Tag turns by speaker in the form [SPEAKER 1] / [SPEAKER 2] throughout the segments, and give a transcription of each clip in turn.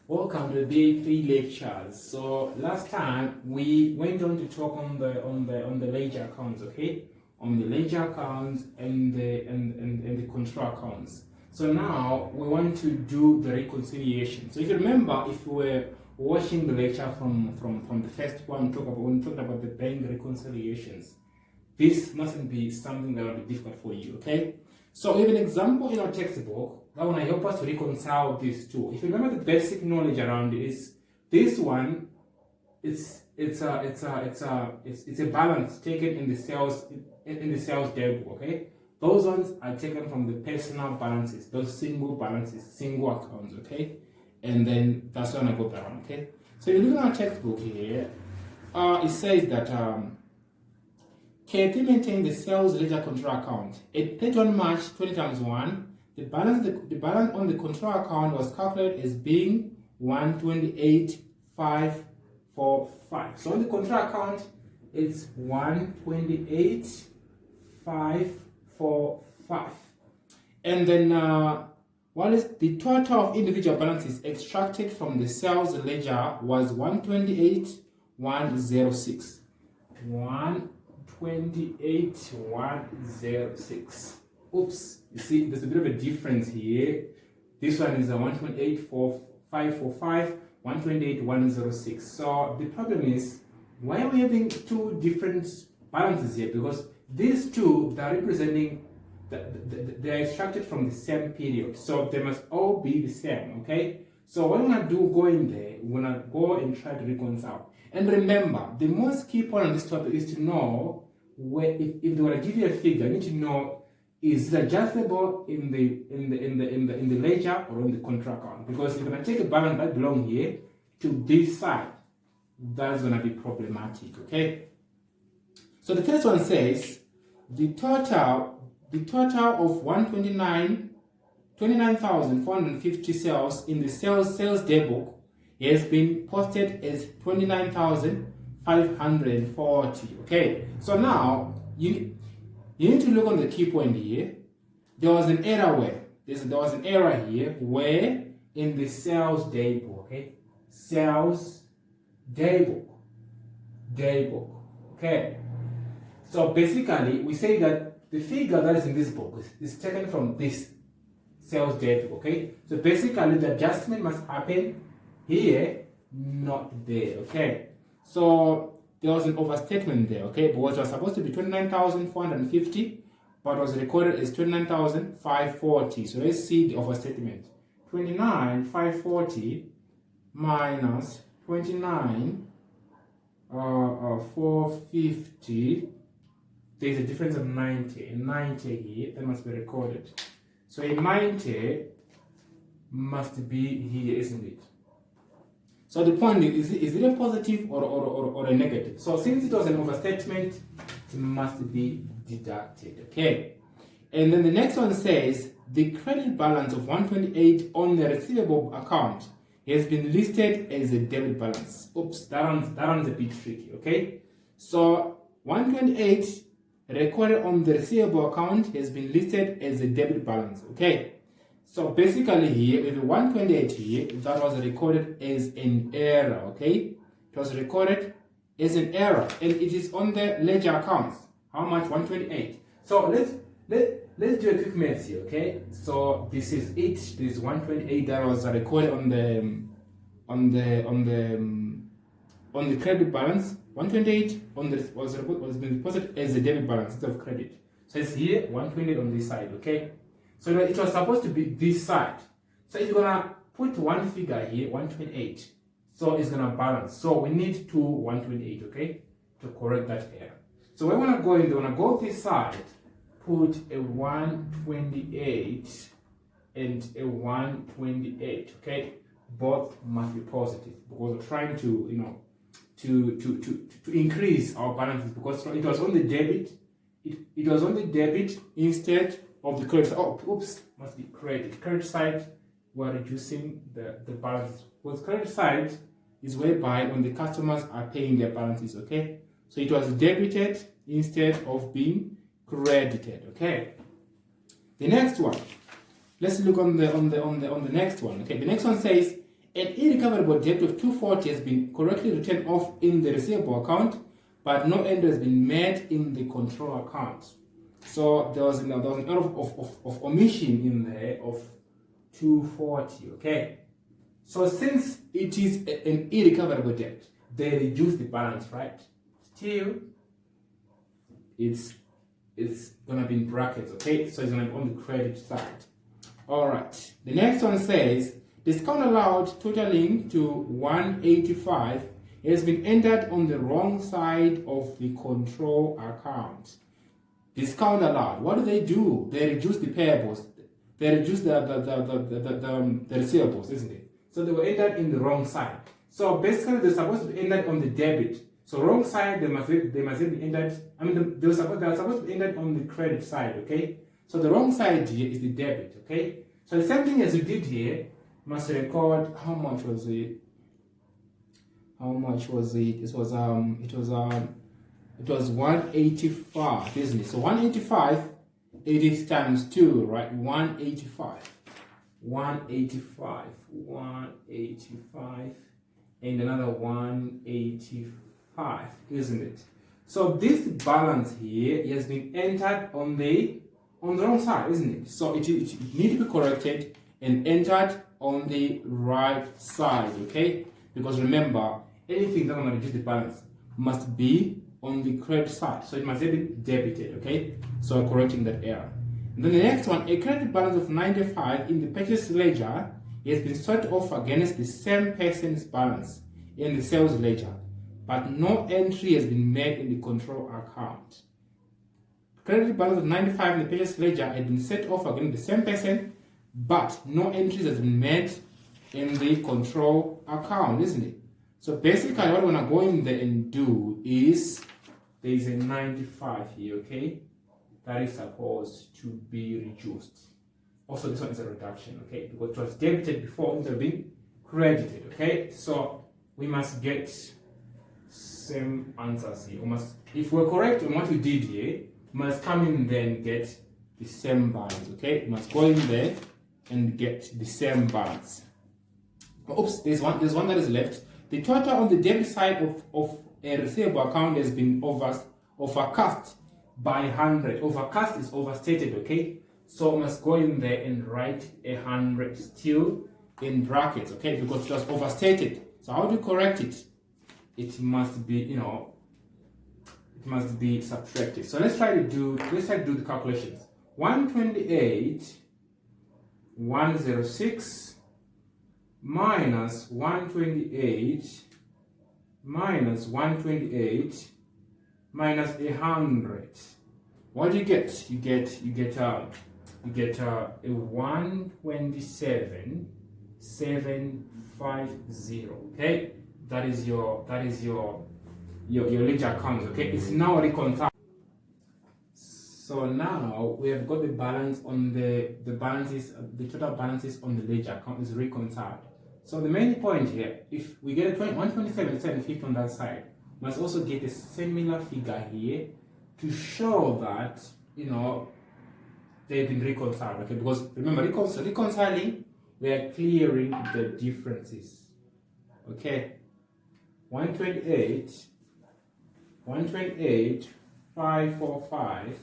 [SPEAKER 1] Welcome to day three lectures. So last time we went on to talk on the ledger accounts, okay? On the ledger accounts and the control accounts. So now we want to do the reconciliation. So if you remember, if we were watching the lecture from the first one, when we talked about the bank reconciliations, this mustn't be something that will be difficult for you, okay? So we have an example in our textbook that will help us to reconcile these two. If you remember the basic knowledge around it is this one, it's a balance taken in the sales table, okay? Those ones are taken from the personal balances, those single balances, single accounts, okay? And then that's when I got that one, okay? So if you look at our textbook here, it says that KP maintained the sales ledger control account. At 31 March 20 times 1, the balance on the control account was calculated as being 128,545. So on the control account, it's 128,545. And then what is the total of individual balances extracted from the sales ledger was 128,106. 128,106. Oops, you see there's a bit of a difference here. This one is a 128,545, 128,106. So the problem is, why are we having two different balances here? Because these two, they're representing they're extracted from the same period, so they must all be the same, okay? So what we're gonna do, go in there, we're gonna go and try to reconcile. And remember, the most key point on this topic is to know where, if they want to give you a figure, you need to know, is it adjustable in the ledger or in the contract account? Because if you're going to take a balance that belong here to this side, that's going to be problematic, okay? So the first one says the total of 29,450 sales in the sales daybook has been posted as 29,540. Okay, so now you need to look on the key point here. There was an error here where in the sales daybook, okay, sales daybook, okay. So basically, we say that the figure that is in this book is taken from this sales daybook, okay. So basically, the adjustment must happen here, not there, okay. So there was an overstatement there, okay, because it was supposed to be 29,450, but was recorded as 29,540. So let's see the overstatement. 29,540 minus 29,450. There's a difference of 90. 90 here, that must be recorded. So a 90 must be here, isn't it? So the point is it a positive or a negative? So since it was an overstatement, it must be deducted, okay? And then the next one says the credit balance of 128 on the receivable account has been listed as a debit balance. Oops, that one's a bit tricky, okay? So 128 recorded on the receivable account has been listed as a debit balance, okay? So basically here, with 128 here, that was recorded as an error, okay? It was recorded as an error, and it is on the ledger accounts. How much? 128. So let's do a quick math here, okay? So this is it. This is 128 that was recorded on the credit balance. 128 was been deposited as a debit balance instead of credit. So it's here 128 on this side, okay? So it was supposed to be this side. So if you're gonna put one figure here, 128, so it's gonna balance. So we need two 128, okay, to correct that error. So we're gonna go in, we're gonna go this side, put a 128 and a 128, okay? Both must be positive because we're trying to, you know, to increase our balances, because it was on the debit. It was on the debit instead of the credit. Oh, oops, must be credit. Credit side, we're reducing the balance. Because credit side is whereby when the customers are paying their balances, okay? So it was debited instead of being credited, okay? The next one, let's look on the next one, okay? The next one says An irrecoverable debt of 240 has been correctly written off in the receivable account, but no entry has been made in the control account. So there was an error of omission in there of 240, okay? So since it is an irrecoverable debt, they reduce the balance, right? Still, it's gonna be in brackets, okay? So it's gonna be on the credit side. All right, the next one says, discount allowed totaling to 185 has been entered on the wrong side of the control account. Discount allowed, what do? They reduce the payables. They reduce the receivables, isn't it? So they were entered in the wrong side. So basically, they're supposed to be entered on the debit. So wrong side, they must be entered. I mean, they're supposed to be entered on the credit side. Okay. So the wrong side here is the debit. Okay. So the same thing as we did here, must record how much was it? How much was it? It was 185, isn't it? So 185, it is times 2, right? 185, and another 185, isn't it? So this balance here has been entered on the wrong side, isn't it? So it needs to be corrected and entered on the right side, okay? Because remember, anything that will reduce the balance must be on the credit side, so it must be debited, okay? So I'm correcting that error. And then the next one, a credit balance of 95 in the purchase ledger has been set off against the same person's balance in the sales ledger, but no entry has been made in the control account. Credit balance of 95 in the purchase ledger had been set off against the same person, but no entries has been made in the control account, isn't it? So basically what we're gonna go in there and do is, there is a 95 here, okay? That is supposed to be reduced. Also, this one is a reduction, okay? Because it was debited before, instead of being credited, okay? So we must get same answers here. If we're correct on what we did here, we must come in there and get the same balance, okay? We must go in there and get the same balance. Oops, there's one that is left. The total on the debit side of a receivable account has been overcast by 100. Overcast is overstated, okay? So we must go in there and write 100 still in brackets, okay? Because it was overstated. So how do you correct it? It must be, it must be subtracted. So let's try to do the calculations. 128, 106 minus 128 minus 128 minus 100. What do you get? You get a 127,750. Okay, that is your ledger account. Okay, it's now reconciled. So now we have got the balance on the total balances on the ledger account is reconciled. So the main point here, if we get a 127,750 on that side, we must also get a similar figure here to show that they've been reconciled. Okay, because remember, reconciling, we are clearing the differences. Okay, 128,545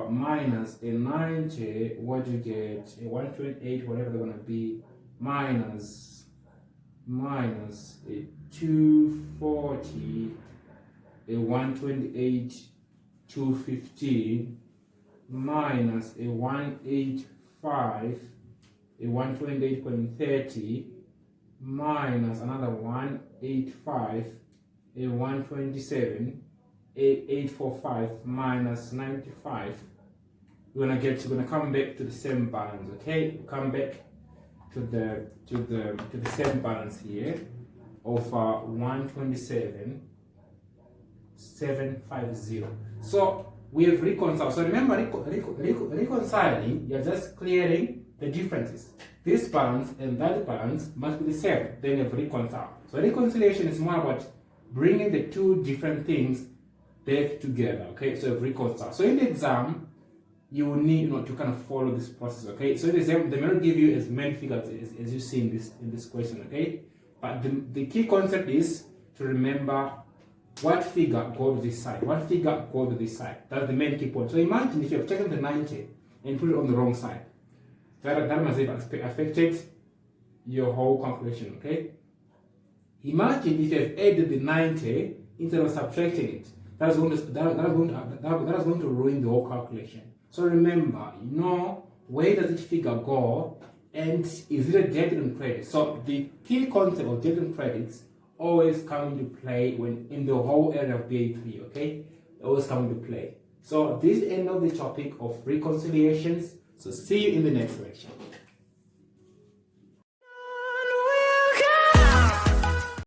[SPEAKER 1] minus a 90, what do you get? A 128, whatever they're gonna be, minus a 240, a 128, 215, minus a 185, a 128.30, minus another 185, a 127, 845 minus 95. We're gonna come back to the same balance. Okay, come back to the same balance here of 127,750. So we have reconciled. So remember, reconciling, you're just clearing the differences. This balance and that balance must be the same. Then you have reconciled. So reconciliation is more about bringing the two different things back together. Okay, so you have reconciled. So in the exam, you will need to kind of follow this process, okay? So they may not give you as many figures as you see in this question, okay? But the key concept is to remember what figure go to this side, what figure go to this side. That's the main key point. So imagine if you have taken the 90 and put it on the wrong side. That must have affected your whole calculation, okay? Imagine if you have added the 90 instead of subtracting it. That is going to ruin the whole calculation. So remember, where does each figure go, and is it a debit and credit? So the key concept of debit and credits always come into play when in the whole area of BA3, okay? Always come into play. So this is the end of the topic of reconciliations. So see you in the next lecture.